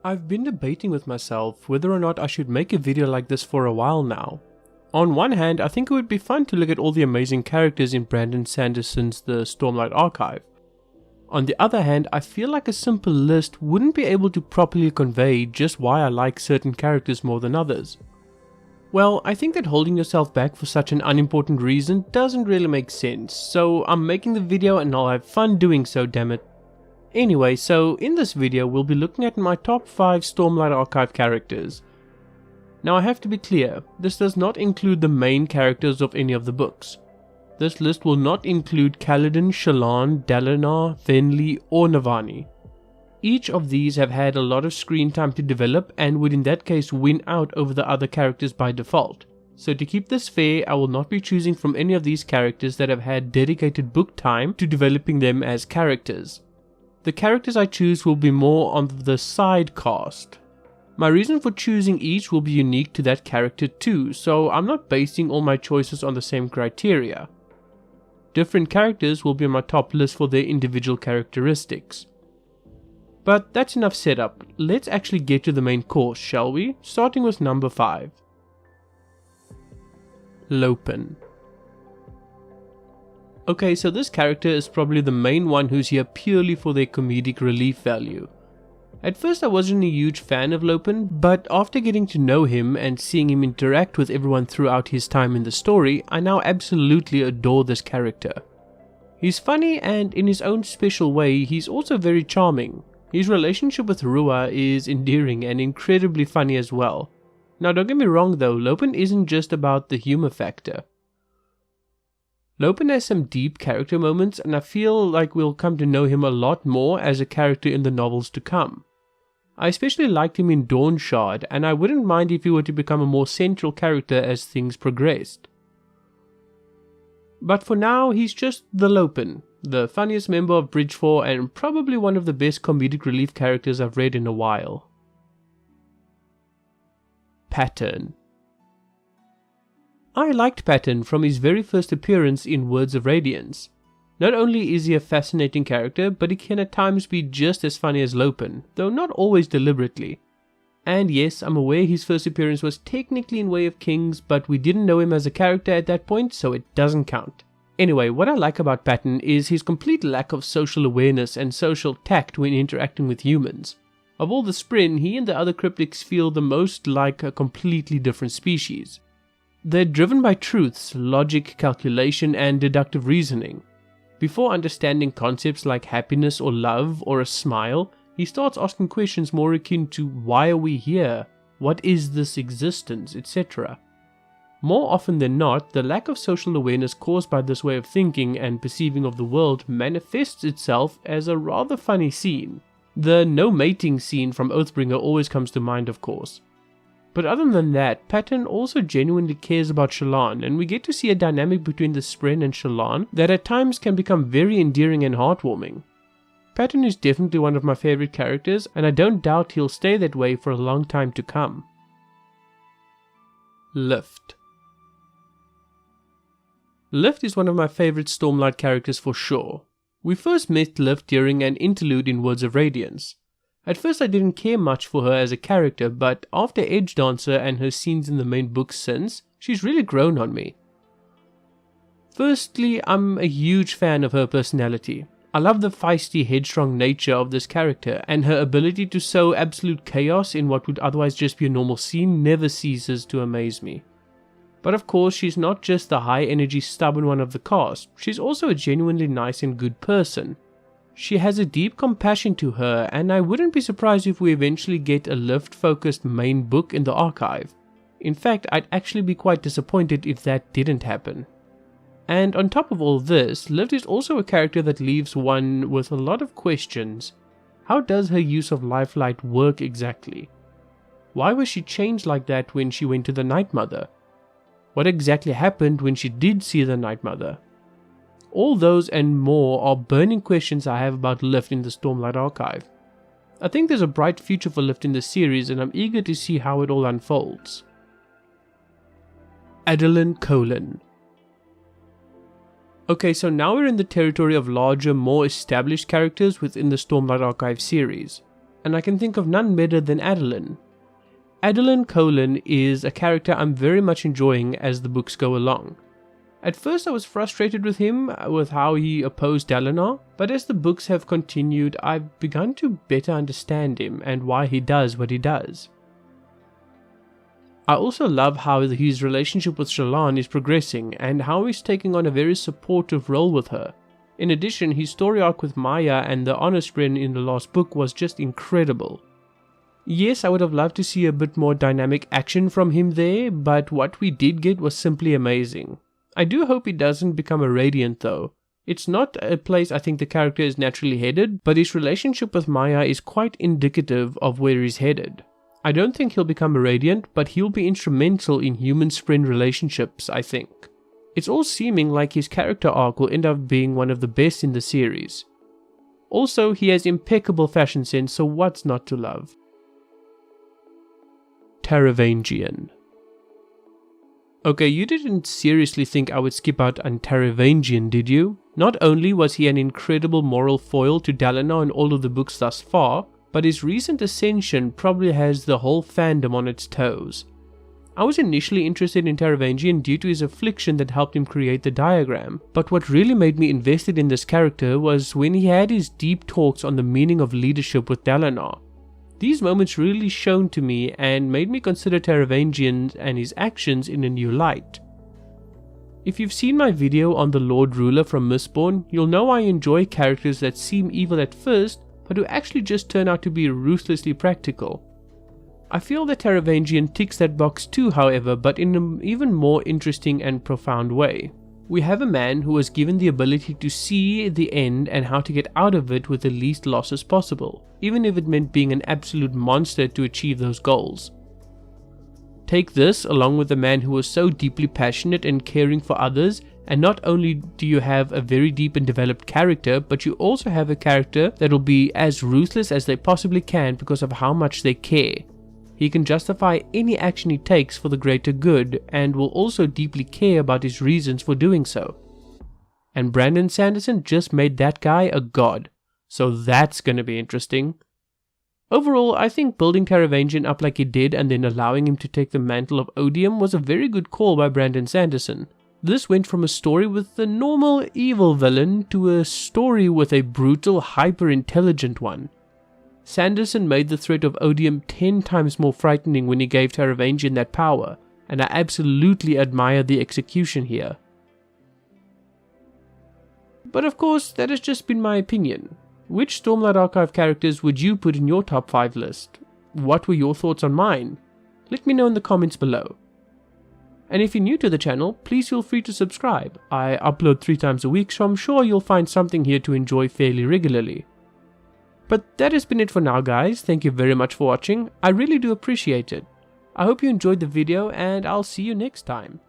I've been debating with myself whether or not I should make a video like this for a while now. On one hand, I think it would be fun to look at all the amazing characters in Brandon Sanderson's The Stormlight archive. On the other hand, I feel like a simple list wouldn't be able to properly convey just why I like certain characters more than others. Well, I think that holding yourself back for such an unimportant reason doesn't really make sense, so I'm making the video and I'll have fun doing so, dammit. Anyway, so in this video we'll be looking at my top 5 Stormlight archive characters. Now I have to be clear, this does not include the main characters of any of the books. This list will not include Kaladin, Shallan, Dalinar, Venli or Navani. Each of these have had a lot of screen time to develop and would in that case win out over the other characters by default. So to keep this fair, I will not be choosing from any of these characters that have had dedicated book time to developing them as characters. The characters I choose will be more on the side cast. My reason for choosing each will be unique to that character too, so I'm not basing all my choices on the same criteria. Different characters will be on my top list for their individual characteristics. But that's enough setup, let's actually get to the main course, shall we? Starting with number 5. Lopen. Okay, so this character is probably the main one who's here purely for their comedic relief value. At first I wasn't a huge fan of Lopen, but after getting to know him and seeing him interact with everyone throughout his time in the story, I now absolutely adore this character. He's funny and in his own special way, he's also very charming. His relationship with Rua is endearing and incredibly funny as well. Now don't get me wrong though, Lopen isn't just about the humor factor. Lopen has some deep character moments and I feel like we'll come to know him a lot more as a character in the novels to come. I especially liked him in Dawn Shard and I wouldn't mind if he were to become a more central character as things progressed. But for now, he's just the Lopen, the funniest member of Bridge 4 and probably one of the best comedic relief characters I've read in a while. Pattern. I liked Pattern from his very first appearance in Words of Radiance. Not only is he a fascinating character, but he can at times be just as funny as Lopen, though not always deliberately. And yes, I'm aware his first appearance was technically in Way of Kings, but we didn't know him as a character at that point, so it doesn't count. Anyway, what I like about Pattern is his complete lack of social awareness and social tact when interacting with humans. Of all the Spren, he and the other cryptics feel the most like a completely different species. They're driven by truths, logic, calculation, and deductive reasoning. Before understanding concepts like happiness or love or a smile, he starts asking questions more akin to why are we here, what is this existence, etc. More often than not, the lack of social awareness caused by this way of thinking and perceiving of the world manifests itself as a rather funny scene. The no mating scene from Oathbringer always comes to mind, of course. But other than that, Pattern also genuinely cares about Shallan, and we get to see a dynamic between the Spren and Shallan that at times can become very endearing and heartwarming. Pattern is definitely one of my favorite characters, and I don't doubt he'll stay that way for a long time to come. Lift. Lift is one of my favorite Stormlight characters for sure. We first met Lift during an interlude in Words of Radiance. At first I didn't care much for her as a character, but after Edge Dancer and her scenes in the main books since, she's really grown on me. Firstly, I'm a huge fan of her personality. I love the feisty, headstrong nature of this character, and her ability to sow absolute chaos in what would otherwise just be a normal scene never ceases to amaze me. But of course, she's not just the high-energy, stubborn one of the cast, she's also a genuinely nice and good person. She has a deep compassion to her, and I wouldn't be surprised if we eventually get a Lift-focused main book in the archive. In fact, I'd actually be quite disappointed if that didn't happen. And on top of all this, Lift is also a character that leaves one with a lot of questions. How does her use of Lifelight work exactly? Why was she changed like that when she went to the Night Mother? What exactly happened when she did see the Night Mother? All those and more are burning questions I have about Lift in the Stormlight archive. I think there's a bright future for Lift in the series and I'm eager to see how it all unfolds. Adolin Kholin. Okay, so now we're in the territory of larger, more established characters within the Stormlight archive series. and I can think of none better than Adolin. Adolin Colin is a character I'm very much enjoying as the books go along. At first I was frustrated with him, with how he opposed Dalinar, but as the books have continued I've begun to better understand him and why he does what he does. I also love how his relationship with Shallan is progressing and how he's taking on a very supportive role with her. In addition, his story arc with Maya and the Honest Friend in the last book was just incredible. Yes, I would have loved to see a bit more dynamic action from him there, but what we did get was simply amazing. I do hope he doesn't become a Radiant though. It's not a place I think the character is naturally headed, but his relationship with Maya is quite indicative of where he's headed. I don't think he'll become a Radiant, but he'll be instrumental in human-friend relationships, I think. It's all seeming like his character arc will end up being one of the best in the series. Also, he has impeccable fashion sense, so what's not to love? Taravangian. Okay, you didn't seriously think I would skip out on Taravangian, did you? Not only was he an incredible moral foil to Dalinar in all of the books thus far, but his recent ascension probably has the whole fandom on its toes. I was initially interested in Taravangian due to his affliction that helped him create the diagram, but what really made me invested in this character was when he had his deep talks on the meaning of leadership with Dalinar. These moments really shone to me and made me consider Taravangian and his actions in a new light. If you've seen my video on the Lord Ruler from Mistborn, you'll know I enjoy characters that seem evil at first, but who actually just turn out to be ruthlessly practical. I feel that Taravangian ticks that box too, however, but in an even more interesting and profound way. We have a man who was given the ability to see the end and how to get out of it with the least losses possible, even if it meant being an absolute monster to achieve those goals. Take this along with a man who was so deeply passionate and caring for others, and not only do you have a very deep and developed character, but you also have a character that will be as ruthless as they possibly can because of how much they care. He can justify any action he takes for the greater good and will also deeply care about his reasons for doing so. And Brandon Sanderson just made that guy a god, so that's gonna be interesting. Overall, I think building Taravangian up like he did and then allowing him to take the mantle of Odium was a very good call by Brandon Sanderson. This went from a story with a normal evil villain to a story with a brutal, hyper-intelligent one. Sanderson made the threat of Odium 10 times more frightening when he gave Taravangian that power, and I absolutely admire the execution here. But of course, that has just been my opinion. Which Stormlight Archive characters would you put in your top 5 list? What were your thoughts on mine? Let me know in the comments below. And if you're new to the channel, please feel free to subscribe. I upload 3 times a week, so I'm sure you'll find something here to enjoy fairly regularly. But that has been it for now, guys. Thank you very much for watching. I really do appreciate it. I hope you enjoyed the video and I'll see you next time.